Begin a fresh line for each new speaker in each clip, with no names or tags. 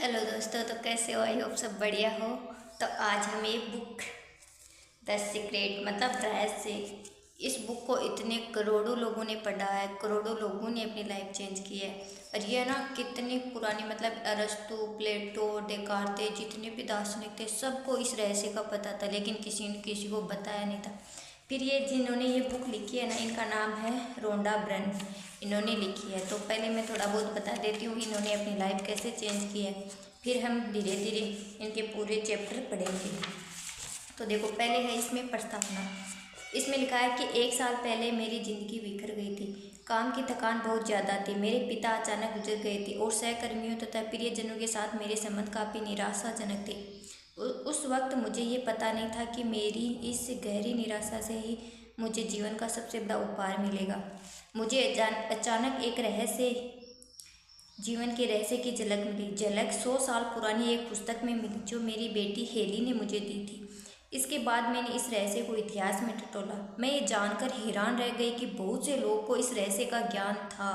Hello दोस्तों, तो कैसे हो? आई होप सब बढ़िया हो। तो आज हम एक बुक द सीक्रेट मतलब रहस्य, इस बुक को इतने करोड़ों लोगों ने पढ़ा है, करोड़ों लोगों ने अपनी लाइफ चेंज की है। और ये ना कितनी पुरानी, मतलब अरस्तु, प्लेटो, डेकार्ते, जितने भी दार्शनिक थे सबको इस रहस्य का पता था, लेकिन किसी ने किसी को बताया नहीं था। फिर ये जिन्होंने ये बुक लिखी है ना, इनका नाम है रोंडा ब्रन। इन्होंने लिखी है। तो पहले मैं थोड़ा बहुत बता देती हूँ इन्होंने अपनी लाइफ कैसे चेंज की है, फिर हम धीरे धीरे इनके पूरे चैप्टर पढ़ेंगे। तो देखो, पहले है इसमें प्रस्तावना। इसमें लिखा है कि 1 साल पहले मेरी ज़िंदगी बिखर गई थी। काम की थकान बहुत ज़्यादा थी। मेरे पिता अचानक गुजर गए थे और सहकर्मियों तथा प्रियजनों के साथ मेरे संबंध काफ़ी निराशाजनक थे। उस वक्त मुझे ये पता नहीं था कि मेरी इस गहरी निराशा से ही मुझे जीवन का सबसे बड़ा उपहार मिलेगा। मुझे अचानक एक जीवन के रहस्य की झलक मिली। झलक 100 साल पुरानी एक पुस्तक में मिली जो मेरी बेटी हेली ने मुझे दी थी। इसके बाद मैंने इस रहस्य को इतिहास में टटोला। मैं ये जानकर हैरान रह गई कि बहुत से लोगों को इस रहस्य का ज्ञान था।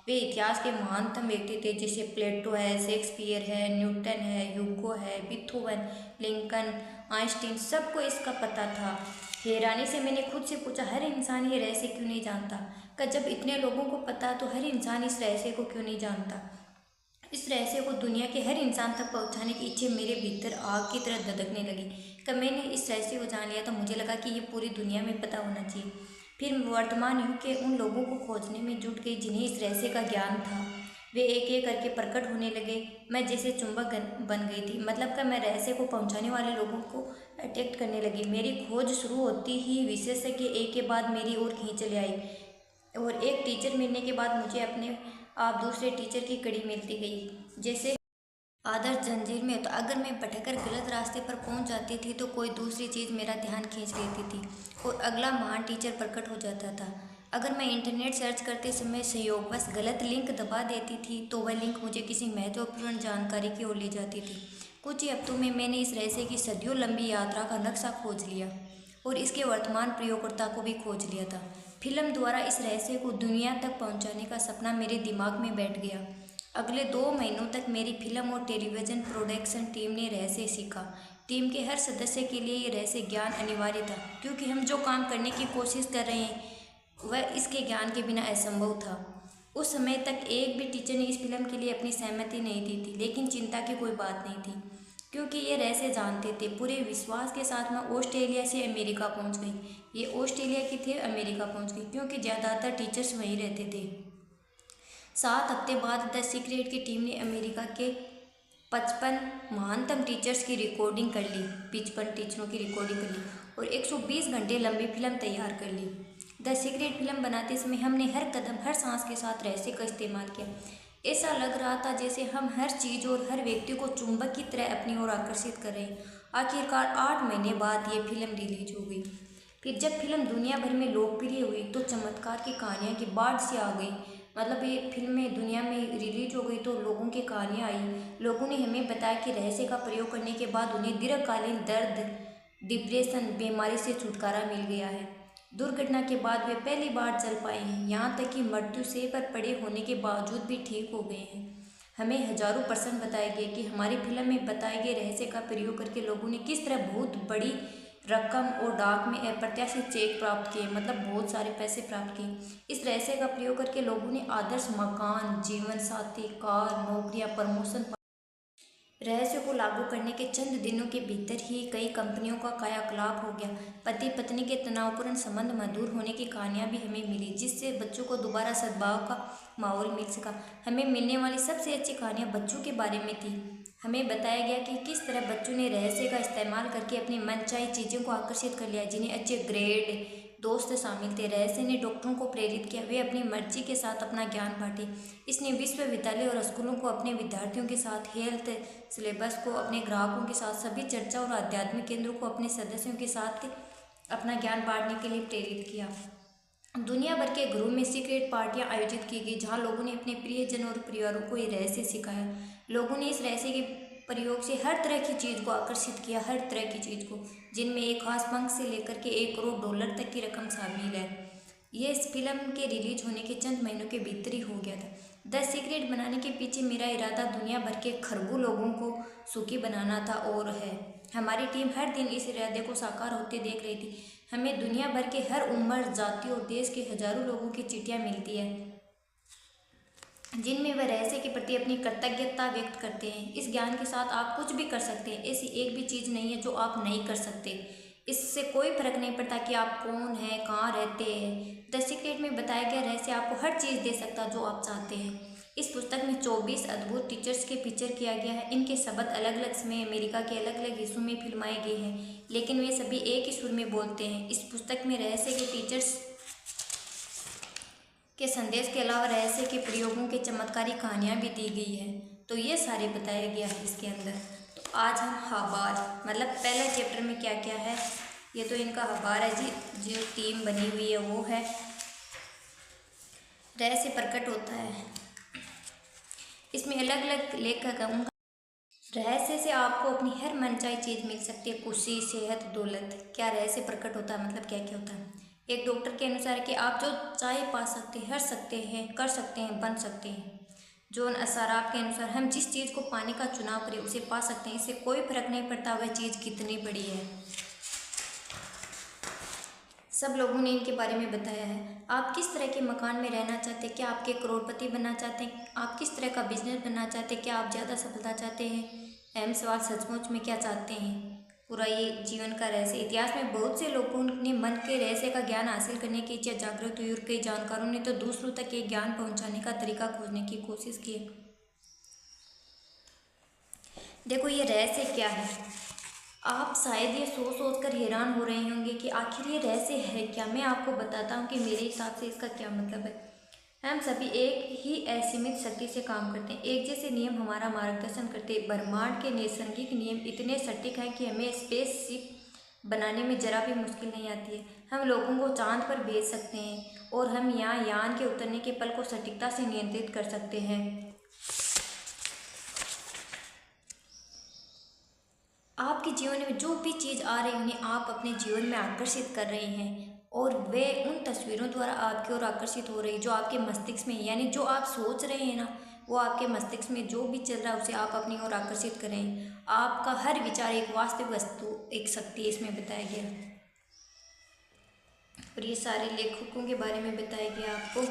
वे इतिहास के महानतम व्यक्ति थे, जैसे प्लेटो है, शेक्सपियर है, न्यूटन है, ह्यूगो है, बीथोवन, लिंकन, आइंस्टीन, सबको इसका पता था। हैरानी से मैंने खुद से पूछा, हर इंसान ये रहस्य क्यों नहीं जानता? जब इतने लोगों को पता तो हर इंसान इस रहस्य को क्यों नहीं जानता? इस रहस्य को दुनिया के हर इंसान तक पहुंचाने की इच्छा मेरे भीतर आग की तरह धधकने लगी। मैंने इस रहस्य को जान लिया तो मुझे लगा कि ये पूरी दुनिया में पता होना चाहिए। फिर वर्तमान युग के उन लोगों को खोजने में जुट गई जिन्हें इस रहस्य का ज्ञान था। वे एक एक करके प्रकट होने लगे। मैं जैसे चुंबक बन गई थी, मतलब मैं रहस्य को पहुंचाने वाले लोगों को अट्रैक्ट करने लगी। मेरी खोज शुरू होती ही विशेषज्ञ एक के बाद मेरी ओर खींच ले आई, और एक टीचर मिलने के बाद मुझे अपने आप दूसरे टीचर की कड़ी मिलती गई। जैसे आदर्श जंजीर में, तो अगर मैं भटककर गलत रास्ते पर पहुंच जाती थी तो कोई दूसरी चीज़ मेरा ध्यान खींच लेती थी और अगला महान टीचर प्रकट हो जाता था। अगर मैं इंटरनेट सर्च करते समय संयोगवश गलत लिंक दबा देती थी तो वह लिंक मुझे किसी महत्वपूर्ण जानकारी की ओर ले जाती थी। कुछ ही हफ्तों में मैंने इस रहस्य की सदियों लंबी यात्रा का नक्शा खोज लिया और इसके वर्तमान प्रयोगकर्ता को भी खोज लिया था। फिल्म द्वारा इस रहस्य को दुनिया तक पहुंचाने का सपना मेरे दिमाग में बैठ गया। अगले 2 महीनों तक मेरी फिल्म और टेलीविज़न प्रोडक्शन टीम ने रहस्य सीखा। टीम के हर सदस्य के लिए ये रहस्य ज्ञान अनिवार्य था, क्योंकि हम जो काम करने की कोशिश कर रहे हैं वह इसके ज्ञान के बिना असंभव था। उस समय तक एक भी टीचर ने इस फिल्म के लिए अपनी सहमति नहीं दी थी, लेकिन चिंता की कोई बात नहीं थी, क्योंकि ये रहस्य जानते थे। पूरे विश्वास के साथ मैं ऑस्ट्रेलिया से अमेरिका पहुंच गई। ये ऑस्ट्रेलिया की थी, अमेरिका पहुंच गई, क्योंकि ज़्यादातर टीचर्स वहीं रहते थे। 7 हफ्ते बाद द सीक्रेट की टीम ने अमेरिका के 55 महानतम टीचर्स की रिकॉर्डिंग कर ली, 55 टीचरों की रिकॉर्डिंग कर ली और 120 घंटे लंबी फिल्म तैयार कर ली। द सीक्रेट फिल्म बनाते समय हमने हर कदम, हर सांस के साथ रहस्य का इस्तेमाल किया। ऐसा लग रहा था जैसे हम हर चीज़ और हर व्यक्ति को चुंबक की तरह अपनी ओर आकर्षित कर रहे हैं। आखिरकार 8 महीने बाद ये फिल्म रिलीज हो गई। फिर जब फिल्म दुनिया भर में लोकप्रिय हुई तो चमत्कार की कहानियाँ की बाढ़ सी आ गई। मतलब ये फिल्म दुनिया में रिलीज हो गई तो लोगों की कहानियाँ आई। लोगों ने हमें बताया कि रहस्य का प्रयोग करने के बाद उन्हें दीर्घकालीन दर्द, डिप्रेशन, बीमारी से छुटकारा मिल गया है। दुर्घटना के बाद वे पहली बार चल पाए हैं, यहाँ तक कि मृत्यु से पर पड़े होने के बावजूद भी ठीक हो गए हैं। हमें हजारों पर्सन बताए गए कि हमारी फिल्म में बताए गए रहस्य का प्रयोग करके लोगों ने किस तरह बहुत बड़ी रकम और डाक में अप्रत्याशित चेक प्राप्त किए, मतलब बहुत सारे पैसे प्राप्त किए। इस रहस्य का प्रयोग करके लोगों ने आदर्श मकान, जीवन साथी, कार, नौकरियां, प्रमोशन। रहस्य को लागू करने के चंद दिनों के भीतर ही कई कंपनियों का कायाकलाप हो गया। पति पत्नी के तनावपूर्ण संबंध मधुर होने की कहानियां भी हमें मिली, जिससे बच्चों को दोबारा सद्भाव का माहौल मिल सका। हमें मिलने वाली सबसे अच्छी कहानियां बच्चों के बारे में थी। हमें बताया गया कि किस तरह बच्चों ने रहस्य का इस्तेमाल करके अपनी मनचाही चीज़ों को आकर्षित कर लिया, जिन्हें अच्छे ग्रेड, दोस्त शामिल थे। रहस्य ने डॉक्टरों को प्रेरित किया, वे अपनी मर्जी के साथ अपना ज्ञान बांटे। इसने विश्वविद्यालय और स्कूलों को अपने विद्यार्थियों के साथ, हेल्थ सिलेबस को अपने ग्राहकों के साथ, सभी चर्चा और आध्यात्मिक केंद्रों को अपने सदस्यों के साथ अपना ज्ञान बांटने के लिए प्रेरित किया। दुनिया भर के घरों में सीक्रेट पार्टियां आयोजित की गई, जहां लोगों ने अपने प्रियजन और परिवारों को ये रहस्य सिखाया। लोगों ने इस रहस्य के प्रयोग से हर तरह की चीज़ को आकर्षित किया, हर तरह की चीज़ को, जिनमें एक खास पंख से लेकर के $1 करोड़ तक की रकम शामिल है। ये इस फिल्म के रिलीज होने के चंद महीनों के भीतर ही हो गया था। द सीक्रेट बनाने के पीछे मेरा इरादा दुनिया भर के खरबों लोगों को सुखी बनाना था और है। हमारी टीम हर दिन इस इरादे को साकार होते देख रही थी। हमें दुनिया भर के हर उम्र, जाति और देश के हजारों लोगों की चिट्ठियाँ मिलती है जिनमें वह रहस्य के प्रति अपनी कृतज्ञता व्यक्त करते हैं। इस ज्ञान के साथ आप कुछ भी कर सकते हैं। ऐसी एक भी चीज़ नहीं है जो आप नहीं कर सकते। इससे कोई फर्क नहीं पड़ता कि आप कौन हैं, कहाँ रहते हैं। द सीक्रेट में बताया गया रहस्य आपको हर चीज़ दे सकता जो आप चाहते हैं। इस पुस्तक में 24 अद्भुत टीचर्स के पिक्चर किया गया है। इनके शब्द अलग अलग समय अमेरिका के अलग अलग हिस्सों में फिल्माए गए हैं, लेकिन वे सभी एक ही सुर में बोलते हैं। इस पुस्तक में रहस्य के टीचर्स के संदेश के अलावा रहस्य के प्रयोगों के चमत्कारी कहानियाँ भी दी गई है। तो ये सारे बताया गया है इसके अंदर। तो आज हम हबार मतलब पहले चैप्टर में क्या क्या है, ये तो इनका हबार है जी, जो टीम बनी हुई है वो है। रहस्य प्रकट होता है, इसमें अलग अलग लेखक है उनका। रहस्य से आपको अपनी हर मनचाही चीज़ मिल सकती है, खुशी, सेहत, दौलत। क्या रहस्य प्रकट होता है मतलब क्या क्या होता है। एक डॉक्टर के अनुसार कि आप जो चाहे पा सकते हैं, हर सकते हैं, कर सकते हैं, बन सकते हैं। जॉन असाराफ के अनुसार हम जिस चीज़ को पाने का चुनाव करें उसे पा सकते हैं। इससे कोई फर्क नहीं पड़ता वह चीज़ कितनी बड़ी है। सब लोगों ने इनके बारे में बताया है। आप किस तरह के मकान में रहना चाहते हैं? क्या आपके करोड़पति बनना चाहते हैं? आप किस तरह का बिजनेस बनना चाहते हैं? क्या आप ज़्यादा सफलता चाहते हैं? अहम सवाल, सचमुच में क्या चाहते हैं? पूरा ये जीवन का रहस्य। इतिहास में बहुत से लोगों ने मन के रहस्य का ज्ञान हासिल करने की इच्छा जागृत हुई और कई जानकारों ने तो दूसरों तक ये ज्ञान पहुंचाने का तरीका खोजने की कोशिश की। देखो ये रहस्य क्या है। आप शायद ये सोच कर हैरान हो रहे होंगे कि आखिर ये रहस्य है क्या। मैं आपको बताता हूँ कि मेरे हिसाब से इसका क्या मतलब है। हम सभी एक ही असीमित शक्ति से काम करते हैं। एक जैसे नियम हमारा मार्गदर्शन करते हैं। ब्रह्मांड के नैसर्गिक नियम इतने सटीक हैं कि हमें स्पेसशिप बनाने में जरा भी मुश्किल नहीं आती है। हम लोगों को चांद पर भेज सकते हैं और हम यहाँ यान के उतरने के पल को सटीकता से नियंत्रित कर सकते हैं। आपके जीवन में जो भी चीज़ आ रही है उन्हें आप अपने जीवन में आकर्षित कर रहे हैं और वे उन तस्वीरों द्वारा आपकी ओर आकर्षित हो रही जो आपके मस्तिष्क में, यानी जो आप सोच रहे हैं ना, वो आपके मस्तिष्क में जो भी चल रहा है उसे आप अपनी ओर आकर्षित करें। आपका हर विचार एक वास्तविक वस्तु, एक शक्ति इसमें बताया गया। और ये सारे लेखकों के बारे में बताया गया आपको।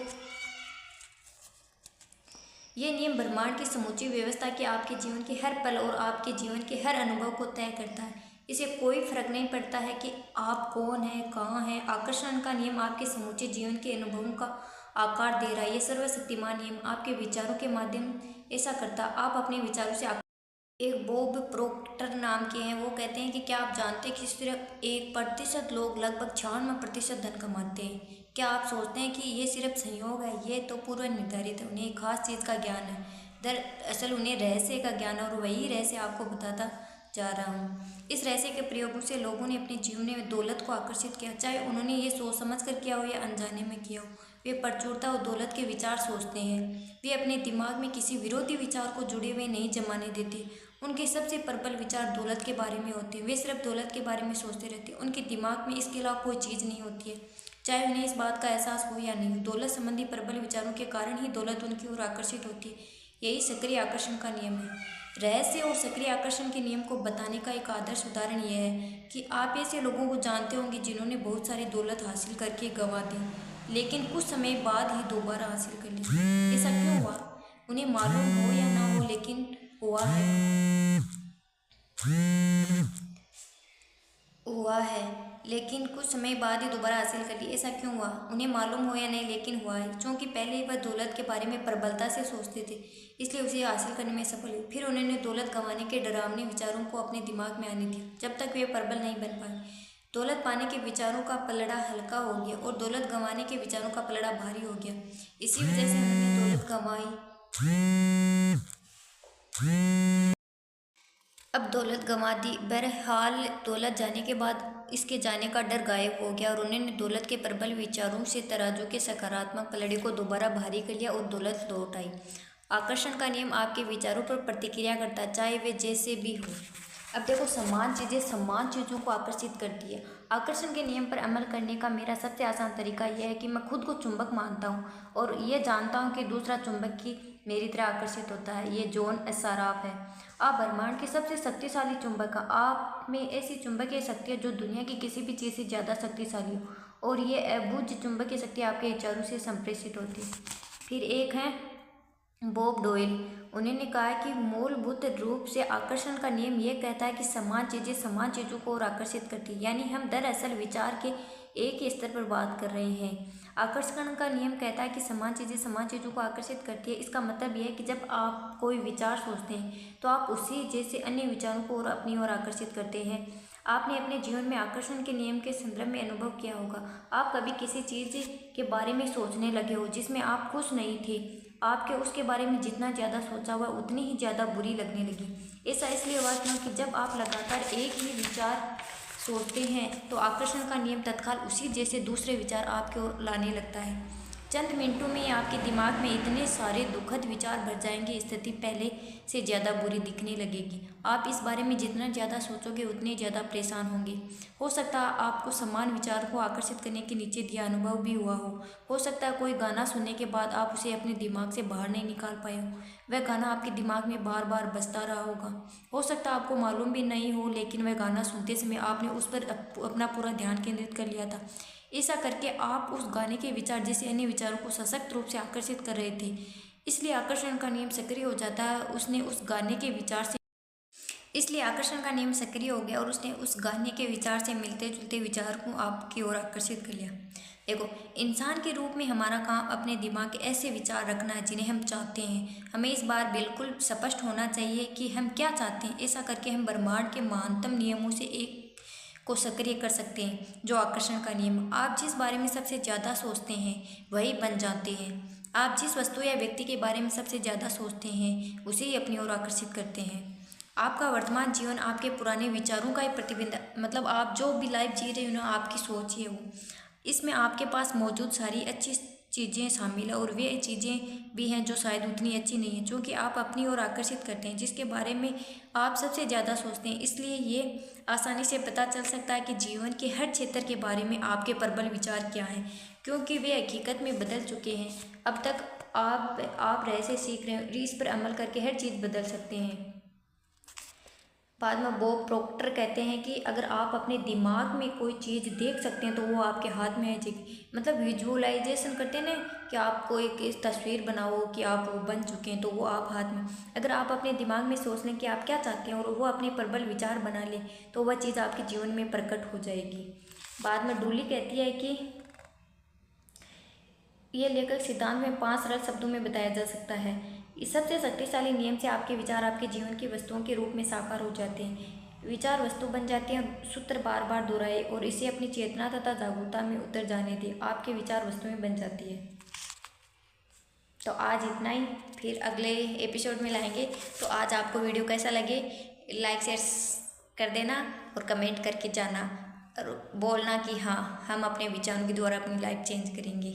ये नियम ब्रह्मांड की समूची व्यवस्था के आपके जीवन के हर पल और आपके जीवन के हर अनुभव को तय करता है। इसे कोई फर्क नहीं पड़ता है कि आप कौन हैं, कहाँ हैं। आकर्षण का नियम आपके समूचे जीवन के अनुभवों का आकार दे रहा है। ये सर्वशक्तिमान नियम आपके विचारों के माध्यम ऐसा करता। आप अपने विचारों से एक बॉब प्रोक्टर नाम के हैं, वो कहते हैं कि क्या आप जानते हैं कि सिर्फ 1% लोग लगभग 96% धन कमाते हैं। क्या आप सोचते हैं कि ये सिर्फ संयोग है? ये तो पूर्व निर्धारित है। उन्हें एक खास चीज़ का ज्ञान है, दरअसल उन्हें रहस्य का ज्ञान है और वही रहस्य आपको बताता जा रहा हूँ। इस रहस्य के प्रयोगों से लोगों ने अपने जीवन में दौलत को आकर्षित किया, चाहे उन्होंने ये सोच समझ कर किया हो या अनजाने में किया हो। वे प्रचुरता और दौलत के विचार सोचते हैं। वे अपने दिमाग में किसी विरोधी विचार को जुड़े हुए नहीं जमाने देते। उनके सबसे प्रबल विचार दौलत के बारे में होते हैं। वे सिर्फ दौलत के बारे में सोचते रहते हैं। उनके दिमाग में इसके अलावा कोई चीज़ नहीं होती है, चाहे उन्हें इस बात का एहसास हो या नहीं हो। दौलत संबंधी प्रबल विचारों के कारण ही दौलत उनकी ओर आकर्षित होती है। यही सक्रिय आकर्षण का नियम है। रहस्य और सक्रिय आकर्षण के नियम को बताने का एक आदर्श उदाहरण यह है कि आप ऐसे लोगों को जानते होंगे जिन्होंने बहुत सारी दौलत हासिल करके गंवा दी, लेकिन कुछ समय बाद ही दोबारा हासिल कर ली। ऐसा क्यों हुआ? उन्हें मालूम हो या ना हो, लेकिन हुआ है लेकिन कुछ समय बाद ही दोबारा हासिल कर ली। ऐसा क्यों हुआ? उन्हें मालूम हो या नहीं, लेकिन हुआ है। क्योंकि पहले ही वह दौलत के बारे में प्रबलता से सोचते थे, इसलिए उसे हासिल करने में सफल हुए। फिर उन्होंने दौलत गंवाने के डरावने विचारों को अपने दिमाग में आने दिया, जब तक वे प्रबल नहीं बन पाए। दौलत पाने के विचारों का पलड़ा हल्का हो गया और दौलत गंवाने के विचारों का पलड़ा भारी हो गया। इसी वजह से उन्होंने दौलत गंवाई। अब दौलत गंवा दी। बहरहाल दौलत जाने के बाद इसके जाने का डर गायब हो गया और उन्होंने दौलत के प्रबल विचारों से तराजू के सकारात्मक पलड़े को दोबारा भारी कर लिया और दौलत लौट आई। आकर्षण का नियम आपके विचारों पर प्रतिक्रिया करता है, चाहे वे जैसे भी हो। अब देखो, समान चीज़ें समान चीज़ों को आकर्षित करती है। आकर्षण के नियम पर अमल करने का मेरा सबसे आसान तरीका यह है कि मैं खुद को चुंबक मानता हूँ और ये जानता हूँ कि दूसरा चुंबक की मेरी तरह आकर्षित होता है। ये जॉन एसाराफ है। आप ब्रह्मांड के सबसे शक्तिशाली चुंबक हैं। आप में ऐसी चुंबकीय शक्ति है जो दुनिया की किसी भी चीज़ से ज़्यादा शक्तिशाली हो, और ये अबुझ चुंबकीय शक्ति आपके विचारों से संप्रेषित होती है। फिर एक है बॉब डोइल। उन्होंने कहा कि मूलभूत रूप से आकर्षण का नियम यह कहता है कि समान चीज़ें समान चीज़ों को और आकर्षित करती है। यानी हम दरअसल विचार के एक ही स्तर पर बात कर रहे हैं। आकर्षण का नियम कहता है कि समान चीज़ें समान चीज़ों को आकर्षित करती है। इसका मतलब यह है कि जब आप कोई विचार सोचते हैं तो आप उसी जैसे अन्य विचारों को और अपनी ओर आकर्षित करते हैं। आपने अपने जीवन में आकर्षण के नियम के संदर्भ में अनुभव किया होगा। आप कभी किसी चीज़ के बारे में सोचने लगे हो जिसमें आप खुश नहीं थे। आपके उसके बारे में जितना ज़्यादा सोचा हुआ उतनी ही ज़्यादा बुरी लगने लगी। ऐसा इसलिए हुआ क्योंकि जब आप लगातार एक ही विचार सोचते हैं तो आकर्षण का नियम तत्काल उसी जैसे दूसरे विचार आपकी ओर लाने लगता है। चंद मिनटों में आपके दिमाग में इतने सारे दुखद विचार भर जाएंगे, स्थिति पहले से ज़्यादा बुरी दिखने लगेगी। आप इस बारे में जितना ज़्यादा सोचोगे उतने ज़्यादा परेशान होंगे। हो सकता है आपको समान विचार को आकर्षित करने के नीचे दिया अनुभव भी हुआ हो सकता है कोई गाना सुनने के बाद आप उसे अपने दिमाग से बाहर नहीं निकाल पाए हो। वह गाना आपके दिमाग में बार बार बजता रहा होगा। हो सकता है आपको मालूम भी नहीं हो, लेकिन वह गाना सुनते समय आपने उस पर अपना पूरा ध्यान केंद्रित कर लिया था। ऐसा करके आप उस गाने के विचार जैसे अन्य विचारों को सशक्त रूप से आकर्षित कर रहे थे। इसलिए आकर्षण का नियम सक्रिय हो जाता है। उसने उस गाने के विचार से इसलिए आकर्षण का नियम सक्रिय हो गया और उसने उस गाने के विचार से मिलते जुलते विचार को आपकी ओर आकर्षित कर लिया। देखो, इंसान के रूप में हमारा काम अपने दिमाग के ऐसे विचार रखना है जिन्हें हम चाहते हैं। हमें इस बार बिल्कुल स्पष्ट होना चाहिए कि हम क्या चाहते हैं। ऐसा करके हम ब्रह्मांड के महानतम नियमों से एक को सक्रिय कर सकते हैं, जो आकर्षण का नियम। आप जिस बारे में सबसे ज़्यादा सोचते हैं वही बन जाते हैं। आप जिस वस्तु या व्यक्ति के बारे में सबसे ज़्यादा सोचते हैं उसे ही अपनी ओर आकर्षित करते हैं। आपका वर्तमान जीवन आपके पुराने विचारों का ही प्रतिबिंब, मतलब आप जो भी लाइफ जी रहे हो ना, आपकी सोच ही है वो। इसमें आपके पास मौजूद सारी अच्छी चीज़ें शामिल है और वे चीज़ें भी हैं जो शायद उतनी अच्छी नहीं है, क्योंकि आप अपनी ओर आकर्षित करते हैं जिसके बारे में आप सबसे ज़्यादा सोचते हैं। इसलिए ये आसानी से पता चल सकता है कि जीवन के हर क्षेत्र के बारे में आपके प्रबल विचार क्या हैं, क्योंकि वे हकीकत में बदल चुके हैं। अब तक आप रहस्य सीख रहे हैं, इस पर अमल करके हर चीज़ बदल सकते हैं। बाद में बॉब प्रोक्टर कहते हैं कि अगर आप अपने दिमाग में कोई चीज़ देख सकते हैं तो वो आपके हाथ में आ जाएगी। मतलब विजुअलाइजेशन करते हैं ना, कि आपको एक तस्वीर बनाओ कि आप वो बन चुके हैं, तो वो आप हाथ में। अगर आप अपने दिमाग में सोच लें कि आप क्या चाहते हैं और वो अपने प्रबल विचार बना लें तो वह चीज़ आपके जीवन में प्रकट हो जाएगी। बाद में डूली कहती है कि यह लेखक सिद्धांत में 5 सरल शब्दों में बताया जा सकता है। इस सबसे शक्तिशाली नियम से आपके विचार आपके जीवन की वस्तुओं के रूप में साकार हो जाते हैं। विचार वस्तु बन जाते हैं। सूत्र बार बार दोहराए और इसे अपनी चेतना तथा जागरूकता में उतर जाने दें। आपके विचार वस्तुएं बन जाती है। तो आज इतना ही, फिर अगले एपिसोड में लाएंगे। तो आज आपको वीडियो कैसा लगे, लाइक शेयर कर देना और कमेंट करके जाना और बोलना कि हाँ, हम अपने विचारों के द्वारा अपनी लाइफ चेंज करेंगे।